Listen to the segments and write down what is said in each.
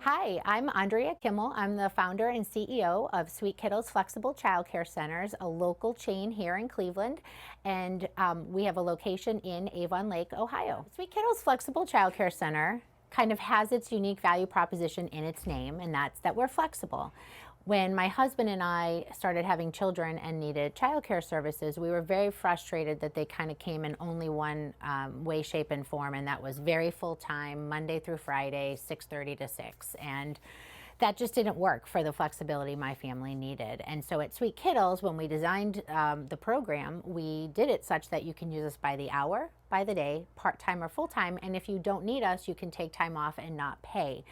Hi, I'm Andrea Kimmel. I'm the founder and CEO of Sweet Kiddles Flexible Childcare Centers, a local chain here in Cleveland, and we have a location in Avon Lake, Ohio. Sweet Kiddles Flexible Childcare Center kind of has its unique value proposition in its name, and that's that we're flexible. When my husband and I started having children and needed childcare services, we were very frustrated that they kind of came in only one way, shape, and form, and that was very full-time, Monday through Friday, 6:30 to 6. And that just didn't work for the flexibility my family needed. And so at Sweet Kiddles, when we designed the program, we did it such that you can use us by the hour, by the day, part-time or full-time, and if you don't need us, you can take time off and not pay.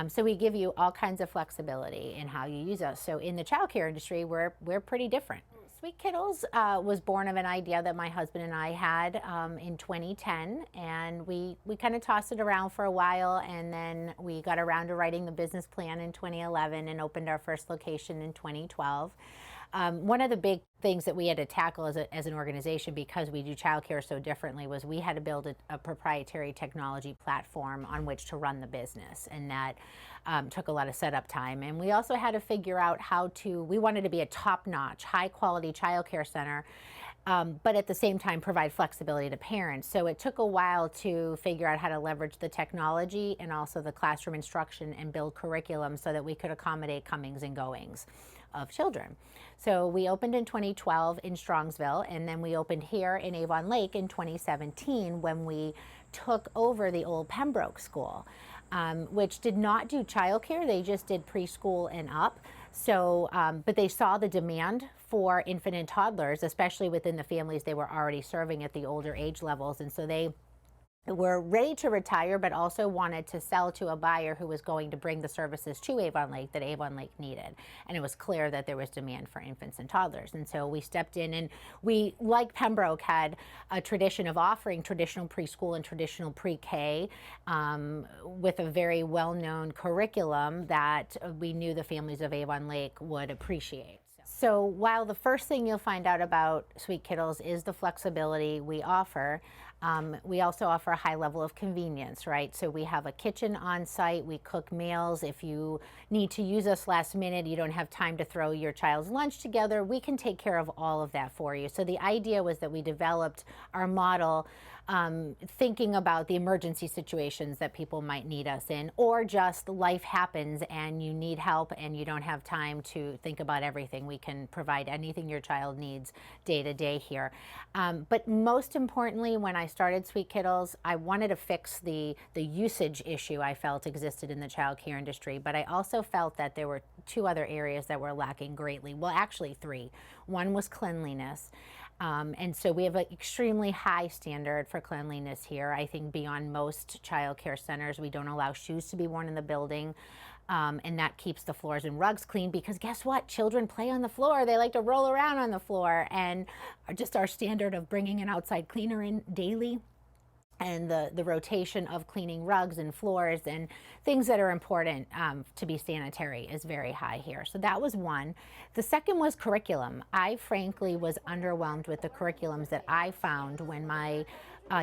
So we give you all kinds of flexibility in how you use us. So in the childcare industry, we're pretty different. Sweet Kiddles was born of an idea that my husband and I had in 2010, and we kind of tossed it around for a while, and then we got around to writing the business plan in 2011 and opened our first location in 2012. One of the big things that we had to tackle as an organization, because we do childcare so differently, was we had to build a proprietary technology platform on which to run the business, and that took a lot of setup time. And we also had to figure out we wanted to be a top-notch, high-quality childcare center, but at the same time provide flexibility to parents. So it took a while to figure out how to leverage the technology and also the classroom instruction and build curriculum so that we could accommodate comings and goings of children. So we opened in 2012 in Strongsville, and then we opened here in Avon Lake in 2017 when we took over the old Pembroke School, which did not do childcare. They just did preschool and up. So, but they saw the demand for infant and toddlers, especially within the families they were already serving at the older age levels. And so they were ready to retire, but also wanted to sell to a buyer who was going to bring the services to Avon Lake that Avon Lake needed. And it was clear that there was demand for infants and toddlers. And so we stepped in, and we, like Pembroke, had a tradition of offering traditional preschool and traditional pre-K with a very well-known curriculum that we knew the families of Avon Lake would appreciate. So while the first thing you'll find out about Sweet Kiddles is the flexibility we offer, we also offer a high level of convenience, right? So we have a kitchen on site, we cook meals. If you need to use us last minute, you don't have time to throw your child's lunch together, we can take care of all of that for you. So the idea was that we developed our model thinking about the emergency situations that people might need us in, or just life happens and you need help and you don't have time to think about everything. We can provide anything your child needs day to day here. But most importantly, when I started Sweet Kiddles, I wanted to fix the usage issue I felt existed in the child care industry, but I also felt that there were two other areas that were lacking greatly. Well, actually three. One was cleanliness. And so we have an extremely high standard for cleanliness here. I think beyond most child care centers, we don't allow shoes to be worn in the building. And that keeps the floors and rugs clean, because guess what? Children play on the floor. They like to roll around on the floor. And just our standard of bringing an outside cleaner in daily, and the rotation of cleaning rugs and floors and things that are important to be sanitary is very high here. So that was one. The second was curriculum. I frankly was underwhelmed with the curriculums that I found when my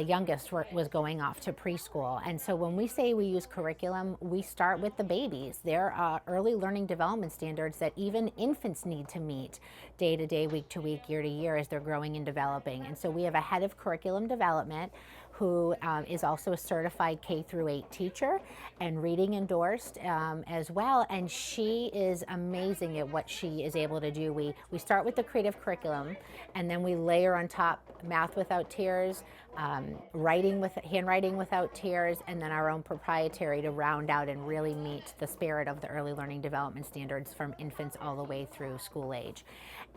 youngest was going off to preschool. And so when we say we use curriculum, we start with the babies. There are early learning development standards that even infants need to meet day to day, week to week, year to year as they're growing and developing. And so we have a head of curriculum development who is also a certified K through 8 teacher and reading endorsed as well. And she is amazing at what she is able to do. We start with the creative curriculum, and then we layer on top math without tears, handwriting without tears, and then our own proprietary to round out and really meet the spirit of the early learning development standards from infants all the way through school age.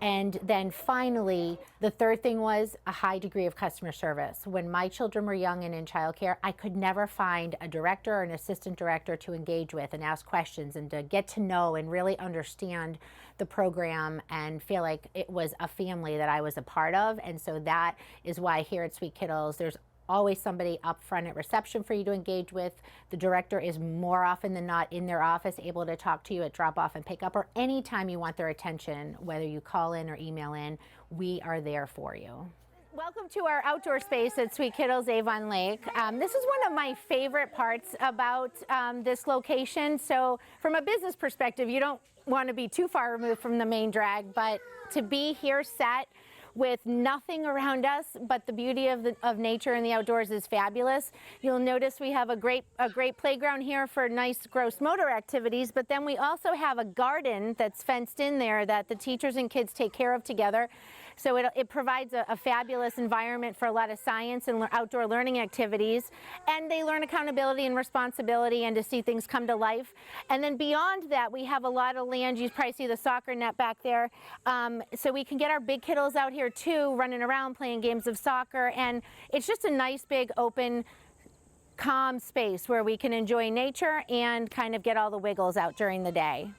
And then finally, the third thing was a high degree of customer service. When my children were young and in childcare, I could never find a director or an assistant director to engage with and ask questions and to get to know and really understand the program and feel like it was a family that I was a part of. And so that is why here at Sweet Kiddles, there's always somebody up front at reception for you to engage with. The director is more often than not in their office, able to talk to you at drop off and pick up, or anytime you want their attention, whether you call in or email in, we are there for you. Welcome to our outdoor space at Sweet Kiddles Avon Lake. This is one of my favorite parts about this location. So from a business perspective, you don't want to be too far removed from the main drag, but to be here set with nothing around us but the beauty of nature and the outdoors is fabulous. You'll notice we have a great playground here for nice gross motor activities, but then we also have a garden that's fenced in there that the teachers and kids take care of together. So it provides a fabulous environment for a lot of science and outdoor learning activities, and they learn accountability and responsibility and to see things come to life. And then beyond that, we have a lot of land. You probably see the soccer net back there. So we can get our big kiddos out here too, running around playing games of soccer, and it's just a nice big open calm space where we can enjoy nature and kind of get all the wiggles out during the day.